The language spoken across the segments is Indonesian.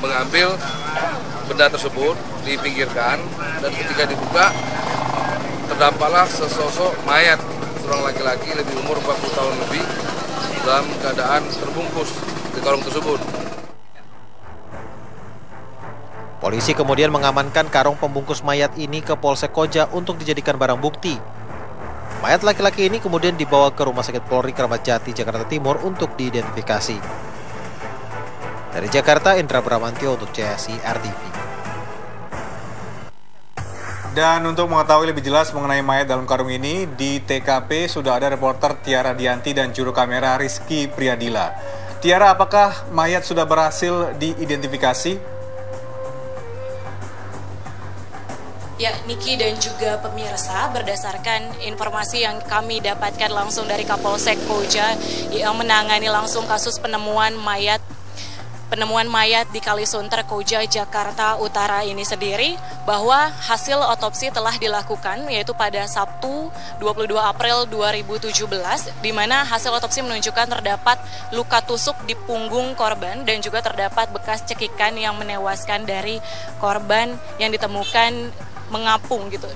mengambil benda tersebut, dipinggirkan, dan ketika dibuka terdampaklah sesosok mayat seorang laki-laki lebih umur 40 tahun lebih dalam keadaan terbungkus di karung tersebut. Polisi kemudian mengamankan karung pembungkus mayat ini ke Polsek Koja untuk dijadikan barang bukti. Mayat laki-laki ini kemudian dibawa ke Rumah Sakit Polri Kramat Jati, Jakarta Timur untuk diidentifikasi. Dari Jakarta, Indra Bramantyo untuk CSI RTV. Dan untuk mengetahui lebih jelas mengenai mayat dalam karung ini, di TKP sudah ada reporter Tiara Dianti dan juru kamera Rizky Priadila. Tiara, apakah mayat sudah berhasil diidentifikasi? Ya, Niki dan juga pemirsa, berdasarkan informasi yang kami dapatkan langsung dari Kapolsek Koja yang menangani langsung kasus penemuan mayat di Kalisunter Koja, Jakarta Utara ini sendiri, bahwa hasil otopsi telah dilakukan yaitu pada Sabtu 22 April 2017, di mana hasil otopsi menunjukkan terdapat luka tusuk di punggung korban dan juga terdapat bekas cekikan yang menewaskan dari korban yang ditemukan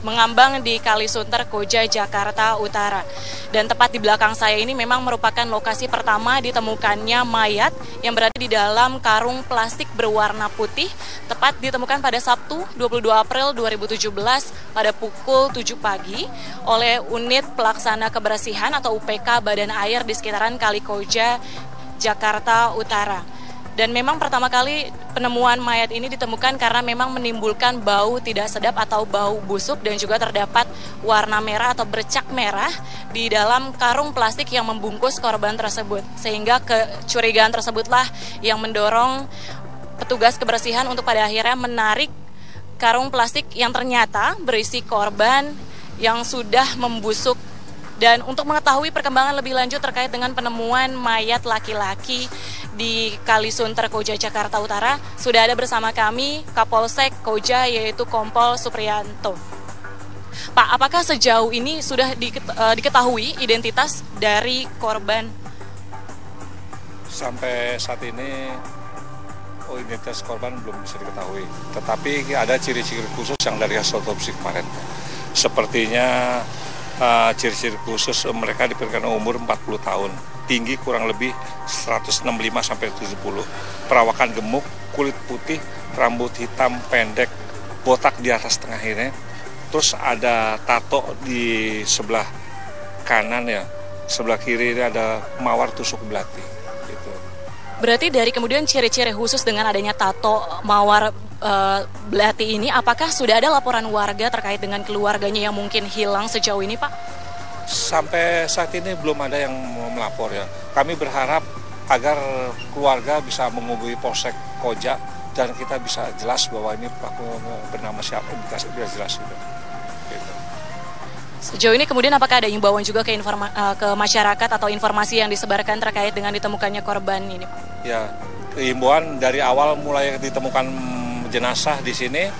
mengambang di Kalisunter Koja, Jakarta Utara. Dan tepat di belakang saya ini memang merupakan lokasi pertama ditemukannya mayat yang berada di dalam karung plastik berwarna putih, tepat ditemukan pada Sabtu 22 April 2017 pada pukul 7 pagi oleh unit pelaksana kebersihan atau UPK Badan Air di sekitaran Kali Koja, Jakarta Utara. Dan memang pertama kali penemuan mayat ini ditemukan karena memang menimbulkan bau tidak sedap atau bau busuk dan juga terdapat warna merah atau bercak merah di dalam karung plastik yang membungkus korban tersebut. Sehingga kecurigaan tersebutlah yang mendorong petugas kebersihan untuk pada akhirnya menarik karung plastik yang ternyata berisi korban yang sudah membusuk. Dan untuk mengetahui perkembangan lebih lanjut terkait dengan penemuan mayat laki-laki di Kalisunter Koja, Jakarta Utara, sudah ada bersama kami Kapolsek Koja yaitu Kompol Supriyanto. Pak, apakah sejauh ini sudah diketahui identitas dari korban? Sampai saat ini identitas korban belum bisa diketahui, tetapi ada ciri-ciri khusus yang dari hasil otopsi kemarin. Sepertinya ciri-ciri khusus mereka diperkirakan umur 40 tahun, tinggi kurang lebih 165-70, perawakan gemuk, kulit putih, rambut hitam pendek, botak di atas tengah ini, terus ada tato di sebelah kanan ya, sebelah kiri ini ada mawar tusuk belati. Gitu. Berarti dari kemudian ciri-ciri khusus dengan adanya tato mawar belati ini, apakah sudah ada laporan warga terkait dengan keluarganya yang mungkin hilang sejauh ini, Pak? Sampai saat ini belum ada yang melapor ya. Kami berharap agar keluarga bisa menghubungi Polsek Koja dan kita bisa jelas bahwa ini pelaku bernama siapa, bisa jelas gitu. Sejauh ini kemudian apakah ada imbauan juga ke masyarakat atau informasi yang disebarkan terkait dengan ditemukannya korban ini, Pak? Ya, imbauan dari awal mulai ditemukan jenazah di sini,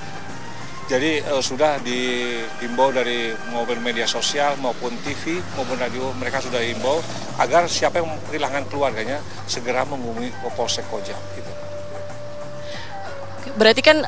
jadi sudah dihimbau dari maupun media sosial maupun TV maupun radio, mereka sudah himbau agar siapa yang kehilangan keluarganya segera menghubungi Polsek Koja. Gitu. Berarti kan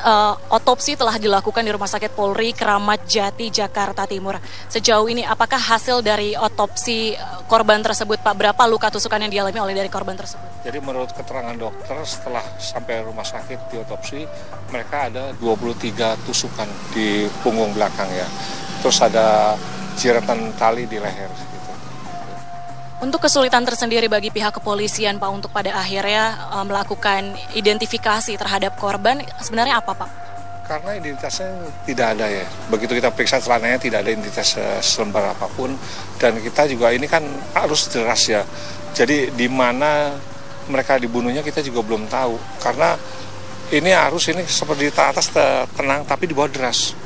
otopsi telah dilakukan di Rumah Sakit Polri Kramat Jati, Jakarta Timur. Sejauh ini apakah hasil dari otopsi korban tersebut, Pak? Berapa luka tusukan yang dialami oleh dari korban tersebut? Jadi menurut keterangan dokter setelah sampai rumah sakit diotopsi, mereka ada 23 tusukan di punggung belakang ya. Terus ada jeratan tali di leher. Gitu. Untuk kesulitan tersendiri bagi pihak kepolisian, Pak, untuk pada akhirnya melakukan identifikasi terhadap korban, sebenarnya apa, Pak? Karena identitasnya tidak ada ya. Begitu kita periksa celananya tidak ada identitas selembar apapun. Dan kita juga ini kan harus deras ya. Jadi di mana mereka dibunuhnya kita juga belum tahu. Karena ini arus ini seperti di atas tenang tapi di bawah deras.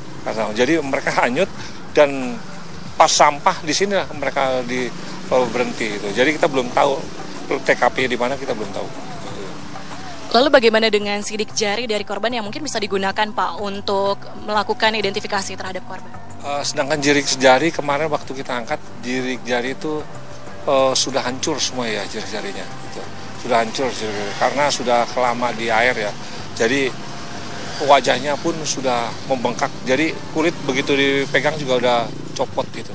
Jadi mereka hanyut dan pas sampah di sini mereka berhenti gitu. Jadi kita belum tahu TKP di mana, kita belum tahu. Lalu bagaimana dengan sidik jari dari korban yang mungkin bisa digunakan, Pak, untuk melakukan identifikasi terhadap korban? Sedangkan jari kemarin waktu kita angkat, jari itu sudah hancur semua ya jari-jarinya. Gitu. sudah hancur karena sudah lama di air ya. Jadi wajahnya pun sudah membengkak. Jadi kulit begitu dipegang juga udah copot gitu.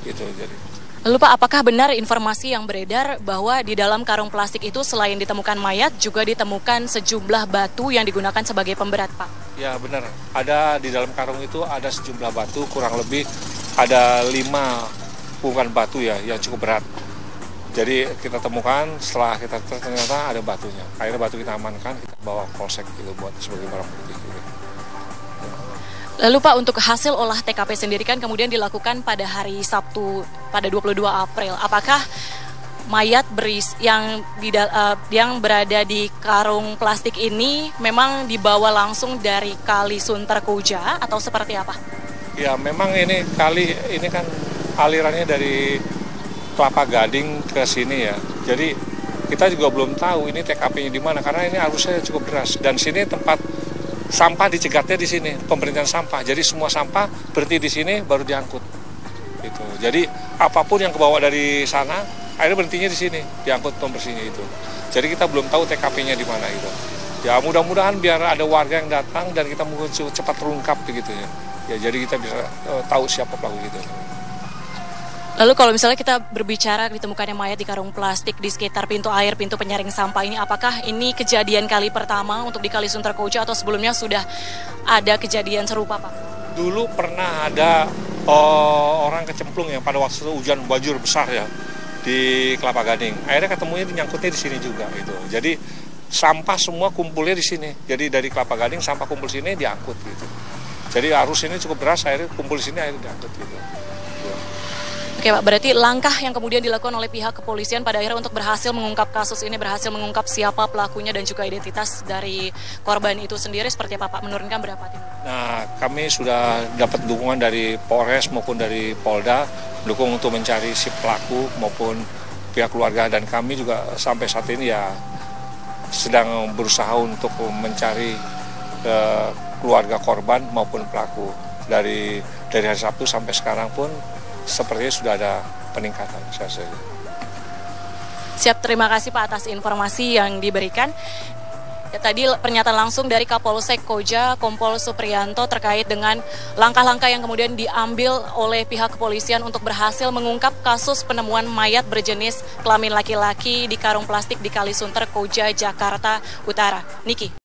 Jadi. Lalu Pak, apakah benar informasi yang beredar bahwa di dalam karung plastik itu selain ditemukan mayat juga ditemukan sejumlah batu yang digunakan sebagai pemberat, Pak? Ya benar, ada di dalam karung itu ada sejumlah batu, kurang lebih ada 5 bukan batu ya yang cukup berat. Jadi kita temukan setelah kita ternyata ada batunya. Akhirnya batu kita amankan, kita bawa polsek gitu buat sebagai barang bukti. Gitu. Lalu Pak, untuk hasil olah TKP sendiri kan kemudian dilakukan pada hari Sabtu pada 22 April. Apakah mayat yang berada di karung plastik ini memang dibawa langsung dari Kali Sunter Koja atau seperti apa? Ya memang ini kan alirannya dari Kelapa Gading ke sini ya. Jadi kita juga belum tahu ini TKP-nya di mana karena ini arusnya cukup deras dan sini tempat sampah dicegatnya di sini, pemberhentian sampah. Jadi semua sampah berhenti di sini baru diangkut. Gitu. Jadi apapun yang kebawa dari sana, akhirnya berhentinya di sini, diangkut pembersihnya itu. Jadi kita belum tahu TKP-nya di mana itu. Ya mudah-mudahan biar ada warga yang datang dan kita mungkin cepat terungkap begitu ya. Ya jadi kita bisa tahu siapa pelaku itu. Lalu kalau misalnya kita berbicara ditemukannya mayat di karung plastik di sekitar pintu air, pintu penyaring sampah ini, apakah ini kejadian kali pertama untuk di Kali Sunter Koja atau sebelumnya sudah ada kejadian serupa, Pak? Dulu pernah ada orang kecemplung yang pada waktu itu hujan banjir besar ya di Kelapa Gading. Akhirnya ketemunya nyangkutnya di sini juga gitu. Jadi sampah semua kumpulnya di sini. Jadi dari Kelapa Gading sampah kumpul sini diangkut gitu. Jadi arus ini cukup deras, akhirnya kumpul di sini akhirnya diangkut gitu. Oke Pak, berarti langkah yang kemudian dilakukan oleh pihak kepolisian pada akhirnya untuk berhasil mengungkap kasus ini, berhasil mengungkap siapa pelakunya dan juga identitas dari korban itu sendiri seperti apa Pak? Menurunkan berapa tim? Nah, kami sudah dapat dukungan dari Polres maupun dari Polda, mendukung untuk mencari si pelaku maupun pihak keluarga, dan kami juga sampai saat ini ya sedang berusaha untuk mencari keluarga korban maupun pelaku. Dari hari Sabtu sampai sekarang pun sepertinya sudah ada peningkatan. Siap, terima kasih Pak atas informasi yang diberikan. Ya, tadi pernyataan langsung dari Kapolsek Koja, Kompol Supriyanto terkait dengan langkah-langkah yang kemudian diambil oleh pihak kepolisian untuk berhasil mengungkap kasus penemuan mayat berjenis kelamin laki-laki di karung plastik di Kali Sunter Koja, Jakarta Utara. Niki.